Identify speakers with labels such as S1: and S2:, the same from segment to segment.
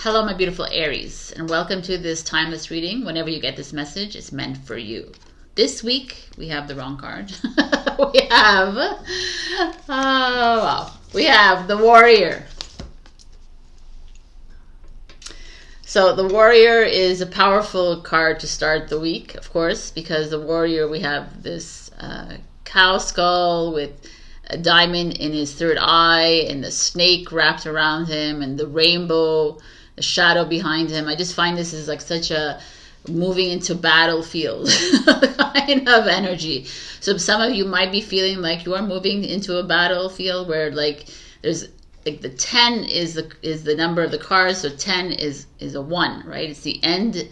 S1: Hello, my beautiful Aries, and welcome to this timeless reading. Whenever you get this message, it's meant for you. This week, we have the wrong card. We have the Warrior. So the Warrior is a powerful card to start the week, of course, because the Warrior, we have this cow skull with a diamond in his third eye and the snake wrapped around him and the rainbow, the shadow behind him. I just find this is like such a moving into battlefield kind of energy. So some of you might be feeling like you are moving into a battlefield where like there's like the 10 is the number of the cards, so 10 is a 1, right? It's the end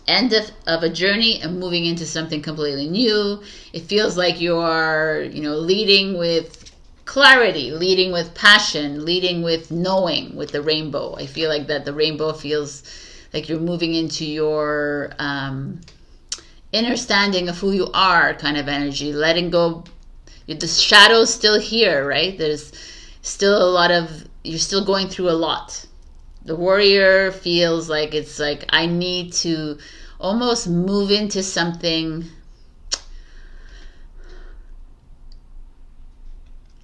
S1: of a journey and moving into something completely new. It feels like you are, leading with clarity, leading with passion, leading with knowing with the rainbow. I feel like that the rainbow feels like you're moving into your understanding of who you are kind of energy, letting go. The shadow's still here, right? There's still a lot of, you're still going through a lot. The Warrior feels like it's like, I need to almost move into something.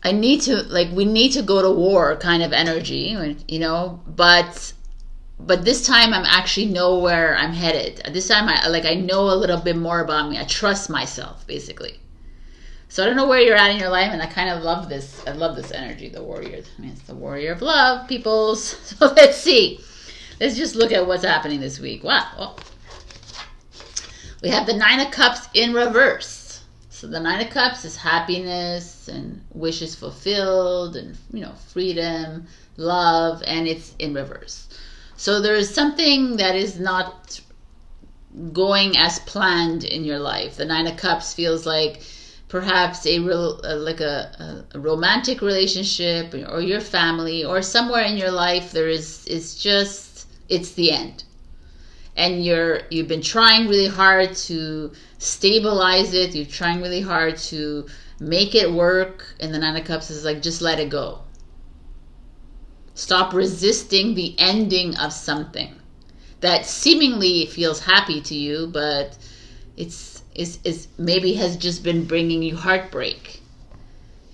S1: We need to go to war kind of energy, but this time I'm actually know where I'm headed. This time I know a little bit more about me. I trust myself, basically. So I don't know where you're at in your life, and I kind of love this. I love this energy, the Warrior. I mean, it's the Warrior of love, peoples. So let's see. Let's just look at what's happening this week. Wow. Oh. We have the Nine of Cups in reverse. So the Nine of Cups is happiness and wishes fulfilled and, freedom, love, and it's in reverse. So there is something that is not going as planned in your life. The Nine of Cups feels like perhaps a romantic relationship or your family or somewhere in your life it's the end. And you've been trying really hard to stabilize it. You're trying really hard to make it work. And the Nine of Cups is like, just let it go. Stop resisting the ending of something that seemingly feels happy to you, but it's maybe has just been bringing you heartbreak.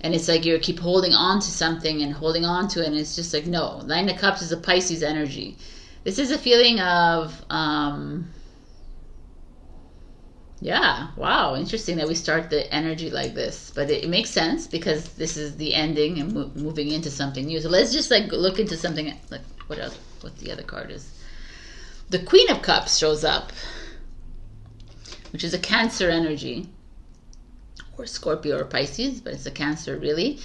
S1: And it's like you keep holding on to something and holding on to it. And it's just like, no. Nine of Cups is a Pisces energy. This is a feeling of, wow, interesting that we start the energy like this. But it makes sense because this is the ending and moving into something new. So let's just look into something, like what else, what the other card is. The Queen of Cups shows up, which is a Cancer energy, or Scorpio or Pisces, but it's a Cancer really.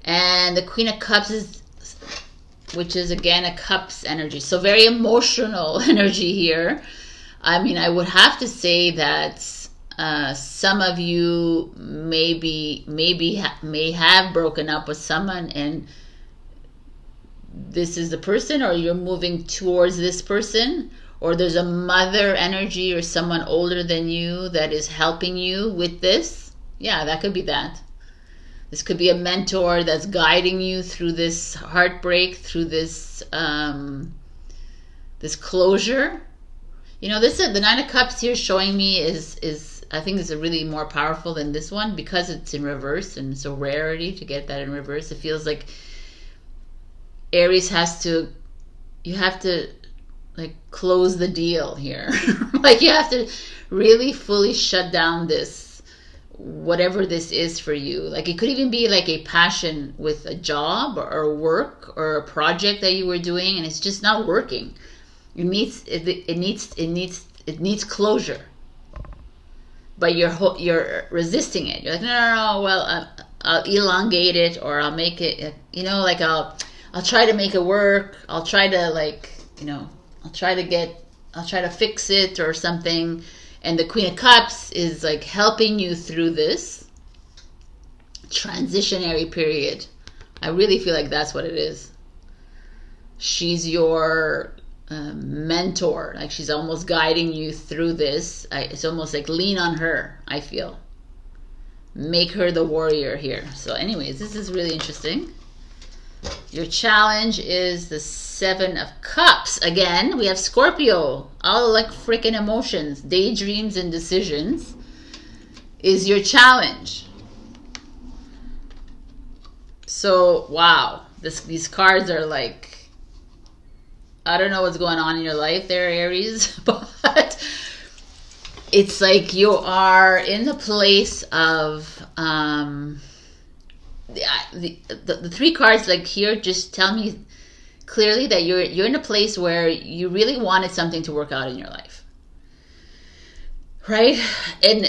S1: And the Queen of Cups which is again a Cups energy. So very emotional energy here. I mean, I would have to say that some of you may have broken up with someone, and this is the person, or you're moving towards this person, or there's a mother energy or someone older than you that is helping you with this. Yeah, that could be that. This could be a mentor that's guiding you through this heartbreak, through this this closure. The Nine of Cups here showing me is I think is a really more powerful than this one because it's in reverse, and it's a rarity to get that in reverse. It feels like Aries you have to like close the deal here. Like you have to really fully shut down this, whatever this is for you. Like it could even be like a passion with a job or work or a project that you were doing and it's just not working. It needs closure, but you're resisting it. You're like, no. Well, I'll elongate it, or I'll make it. I'll try to make it work. I'll try to fix it or something. And the Queen of Cups is like helping you through this transitionary period. I really feel like that's what it is. She's your mentor. Like she's almost guiding you through this. It's almost like lean on her, I feel. Make her the warrior here. So anyways, this is really interesting. Your challenge is the Seven of Cups. Again, we have Scorpio. All like freaking emotions, daydreams, and decisions is your challenge. So, wow. These cards are like, I don't know what's going on in your life there, Aries, but it's like you are in the place of the three cards like here just tell me clearly that you're in a place where you really wanted something to work out in your life, right? In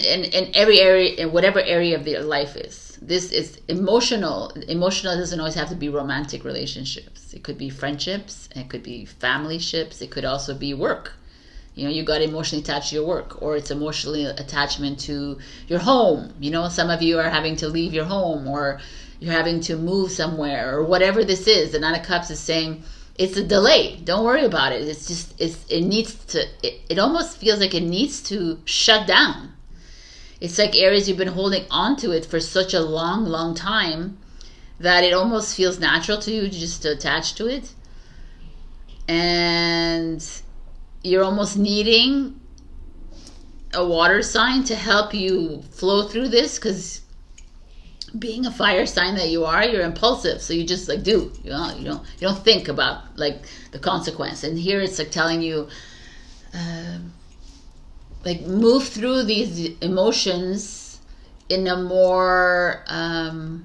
S1: every area, in whatever area of your life is. This is emotional. Emotional doesn't always have to be romantic relationships. It could be friendships. It could be family ships. It could also be work. You know, you got emotionally attached to your work, or it's emotionally attachment to your home. You know, some of you are having to leave your home, or you're having to move somewhere, or whatever this is. The Nine of Cups is saying it's a delay. Don't worry about it. It's just, it needs to, it almost feels like it needs to shut down. It's like, Aries, you've been holding on to it for such a long, long time that it almost feels natural to you just to attach to it. And you're almost needing a water sign to help you flow through this, because being a fire sign that you are, you're impulsive. So you just like do, you know, you don't think about like the consequence. And here it's like telling you, like move through these emotions in a more, in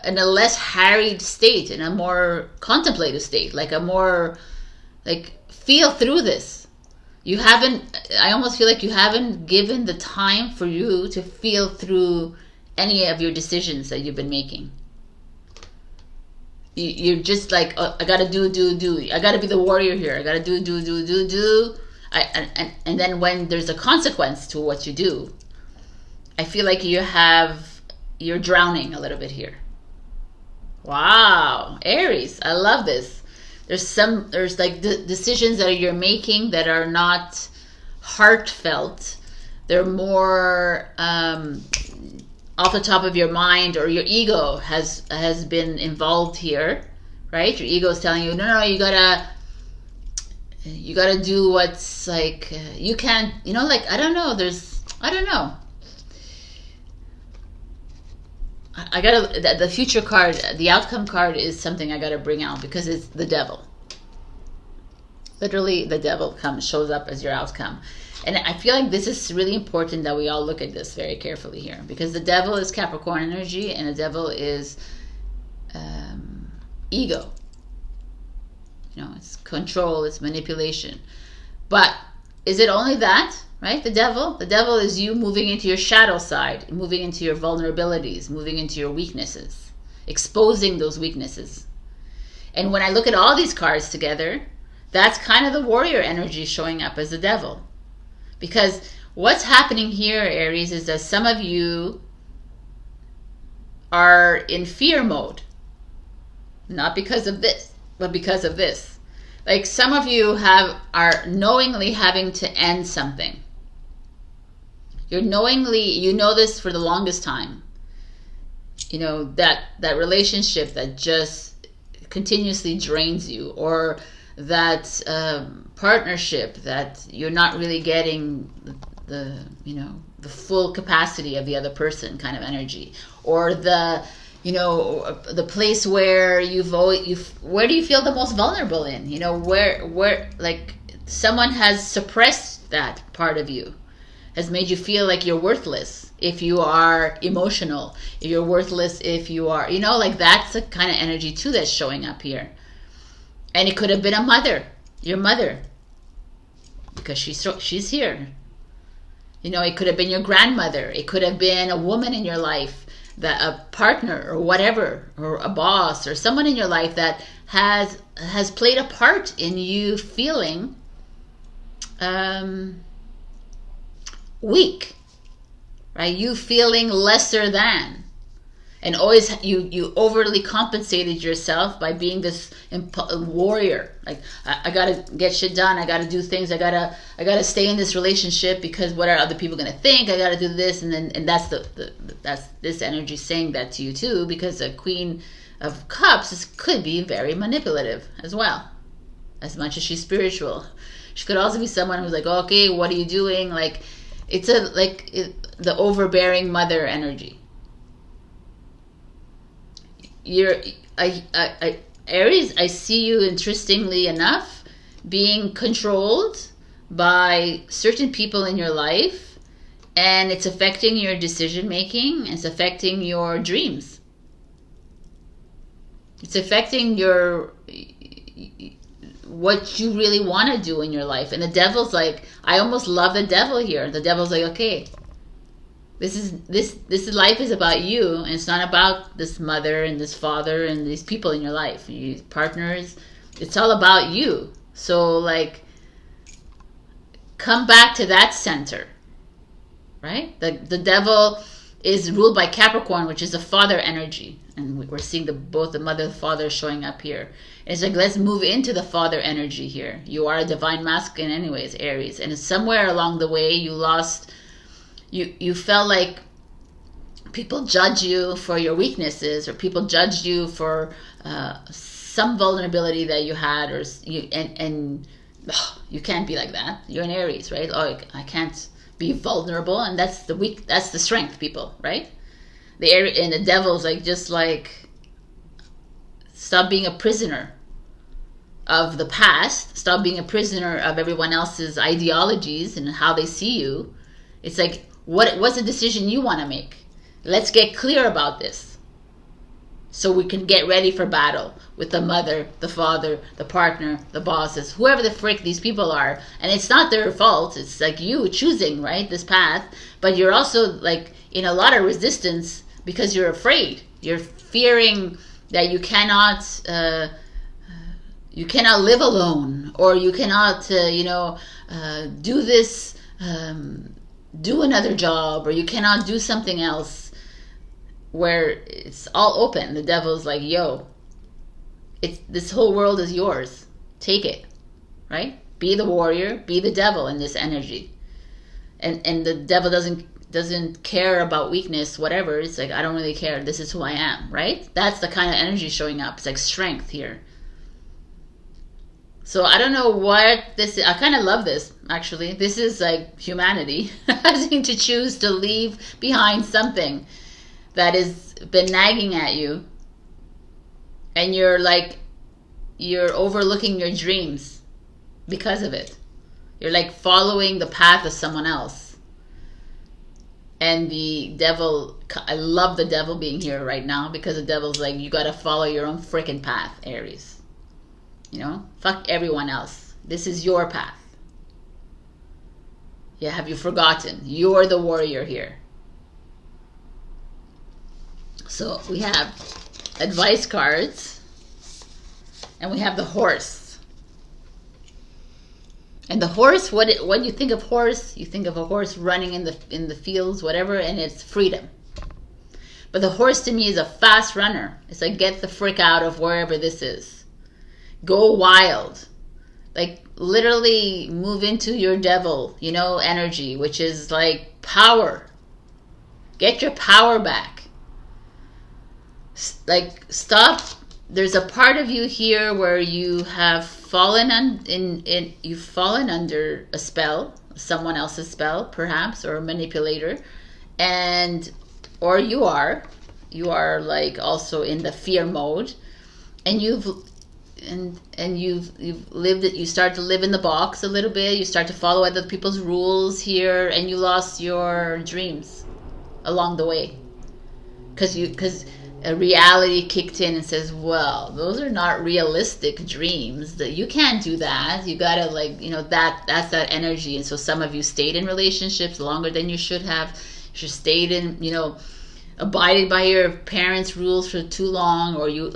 S1: a less harried state, in a more contemplative state, like a more, like feel through this. You haven't, I almost feel like you haven't given the time for you to feel through any of your decisions that you've been making. You're just like, oh, I gotta do. I gotta be the warrior here. I gotta do. And then when there's a consequence to what you do, I feel like you're drowning a little bit here. Wow, Aries, I love this. There's like decisions that you're making that are not heartfelt. They're more off the top of your mind, or your ego has been involved here, right? Your ego is telling you, no, you gotta do what's like, you can't, you know, like, I don't know. I gotta, the future card, the outcome card is something I gotta bring out, because it's the devil. Literally, the devil shows up as your outcome. And I feel like this is really important that we all look at this very carefully here, because the devil is Capricorn energy, and the devil is ego. You know, it's control, it's manipulation. But is it only that, right? The devil is you moving into your shadow side, moving into your vulnerabilities, moving into your weaknesses, exposing those weaknesses. And when I look at all these cards together, that's kind of the warrior energy showing up as the devil. Because what's happening here, Aries, is that some of you are in fear mode. Not because of this, but because of this. Like, some of you are knowingly having to end something. You know this for the longest time. You know, that relationship that just continuously drains you, or that partnership that you're not really getting the full capacity of the other person kind of energy, or the place where where do you feel the most vulnerable in? You know, where like someone has suppressed that part of you, has made you feel like you're worthless if you are emotional, if you're worthless if you are, you know, like that's the kind of energy too that's showing up here. And it could have been a mother, your mother, because she's here. You know, it could have been your grandmother. It could have been a woman in your life, that a partner or whatever, or a boss or someone in your life that has played a part in you feeling weak, right? You feeling lesser than. And always you overly compensated yourself by being this warrior. Like, I gotta get shit done, I gotta do things, I gotta stay in this relationship because what are other people gonna think, I gotta do this. And that's that's this energy saying that to you too, because a Queen of Cups could be very manipulative as well, as much as she's spiritual. She could also be someone who's like, okay, what are you doing? Like, it's the overbearing mother energy. Aries, I see you, interestingly enough, being controlled by certain people in your life, and it's affecting your decision making. It's affecting your dreams. It's affecting what you really want to do in your life. And the devil's like, I almost love the devil here. The devil's like, okay, this life is about you, and it's not about this mother and this father and these people in your life, these partners. It's all about you. So, like, come back to that center, right? The devil is ruled by Capricorn, which is a father energy, and we're seeing both the mother and the father showing up here. It's like, let's move into the father energy here. You are a divine masculine anyways, Aries, and somewhere along the way you felt like people judge you for your weaknesses, or people judged you for some vulnerability that you had, or you can't be like that. You're an Aries, right? Oh, I can't be vulnerable, and that's the strength, people, right? And the devil's like, just like, stop being a prisoner of the past. Stop being a prisoner of everyone else's ideologies and how they see you. It's like, what's the decision you want to make? Let's get clear about this, so we can get ready for battle with the mother, the father, the partner, the bosses, whoever the frick these people are. And it's not their fault. It's like you choosing, right, this path. But you're also like in a lot of resistance because you're afraid. You're fearing that you cannot live alone, or you cannot do this, do another job, or you cannot do something else, where it's all open. The devil's like, yo, this whole world is yours. Take it, right? Be the warrior, be the devil in this energy. And the devil doesn't care about weakness, whatever. It's like, I don't really care. This is who I am, right? That's the kind of energy showing up. It's like strength here. So I don't know what this is. I kind of love this, actually. This is like humanity having to choose to leave behind something that has been nagging at you. And you're overlooking your dreams because of it. You're like following the path of someone else. And the devil, I love the devil being here right now, because the devil's like, you got to follow your own freaking path, Aries. Fuck everyone else. This is your path. Yeah, have you forgotten? You're the warrior here. So we have advice cards, and we have the horse. And the horse, when you think of horse, you think of a horse running in the fields, whatever, and it's freedom. But the horse to me is a fast runner. It's like, get the frick out of wherever this is. Go wild. Like, literally move into your devil, energy, which is like power. Get your power back. Like, stop. There's a part of you here where you have fallen you've fallen under a spell, someone else's spell, perhaps, or a manipulator, or you are like also in the fear mode, and you've lived it. You start to live in the box a little bit. You start to follow other people's rules here, and you lost your dreams along the way, because a reality kicked in and says, well, those are not realistic dreams. That you can't do that. You gotta that's that energy. And so some of you stayed in relationships longer than you should have. You should stayed in abided by your parents' rules for too long, or you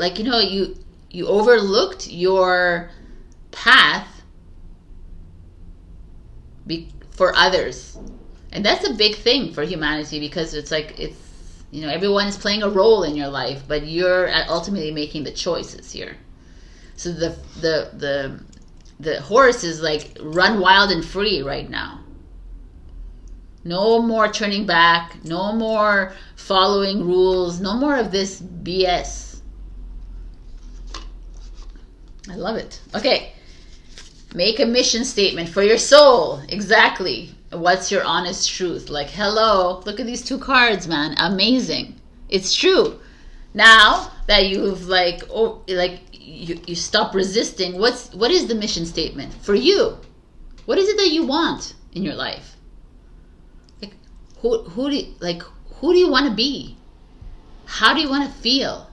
S1: overlooked your path for others. And that's a big thing for humanity, because it's like, You know, everyone's playing a role in your life, but you're ultimately making the choices here. So the horse is like run wild and free right now. No more turning back. No more following rules. No more of this BS. I love it. Okay. Make a mission statement for your soul. Exactly. What's your honest truth? Like, hello, look at these two cards, man. Amazing. It's true. Now that you've you stop resisting, what is the mission statement for you? What is it that you want in your life? Like, who do you want to be? How do you want to feel?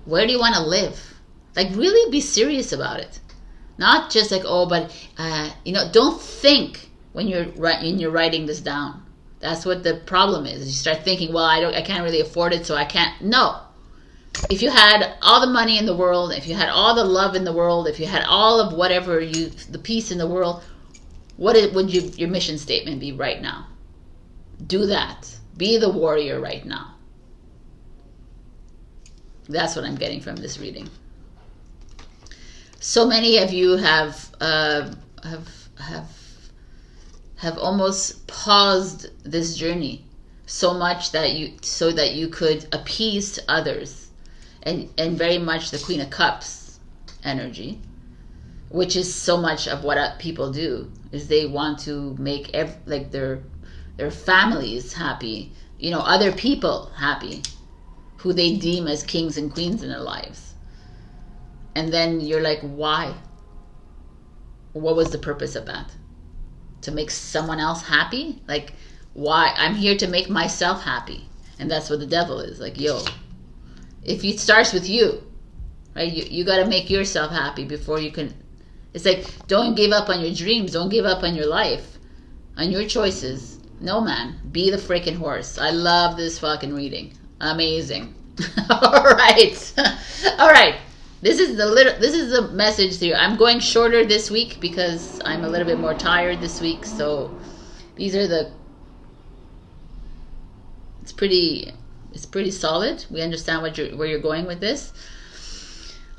S1: Where do you want to live? Like, really be serious about it. Not just like, oh, but don't think when you're writing this down. That's what the problem is. You start thinking, well, I can't really afford it, so I can't. No. If you had all the money in the world, if you had all the love in the world, if you had all of whatever the peace in the world, would your mission statement be right now? Do that. Be the warrior right now. That's what I'm getting from this reading. So many of you have almost paused this journey so much that you could appease to others, and very much the Queen of Cups energy, which is so much of what people do, is they want to make their families happy, other people happy, who they deem as kings and queens in their lives. And then you're like, why? What was the purpose of that? To make someone else happy? Like, why? I'm here to make myself happy. And that's what the devil is. Like, yo, if it starts with you, right? You got to make yourself happy before you can. It's like, don't give up on your dreams. Don't give up on your life, on your choices. No, man. Be the freaking horse. I love this fucking reading. Amazing. All right. All right. This is the message to you. I'm going shorter this week because I'm a little bit more tired this week. So these are it's pretty solid. We understand where you're going with this.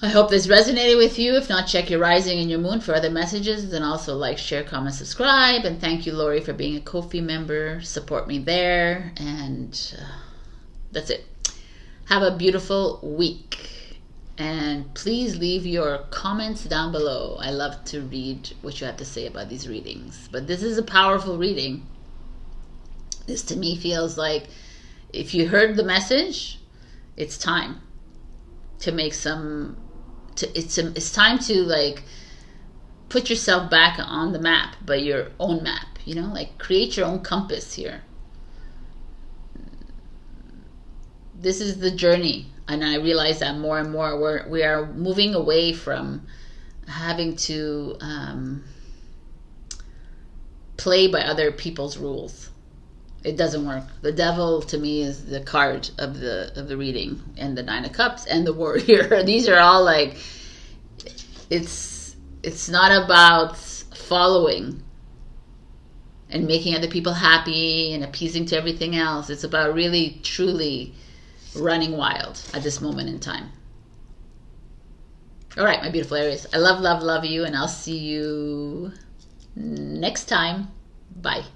S1: I hope this resonated with you. If not, check your rising and your moon for other messages. And also like, share, comment, subscribe. And thank you, Laurie, for being a Ko-fi member. Support me there. And that's it. Have a beautiful week. And please leave your comments down below. I love to read what you have to say about these readings. But this is a powerful reading. This to me feels like if you heard the message, it's time to make it's time to like put yourself back on the map, but your own map, like create your own compass here. This is the journey. And I realize that more and more we are moving away from having to play by other people's rules. It doesn't work. The devil to me is the card of the reading, and the Nine of Cups and the Warrior. These are all like, it's not about following and making other people happy and appeasing to everything else. It's about really truly running wild at this moment in time. All right, my beautiful Aries. I love you, and I'll see you next time. Bye.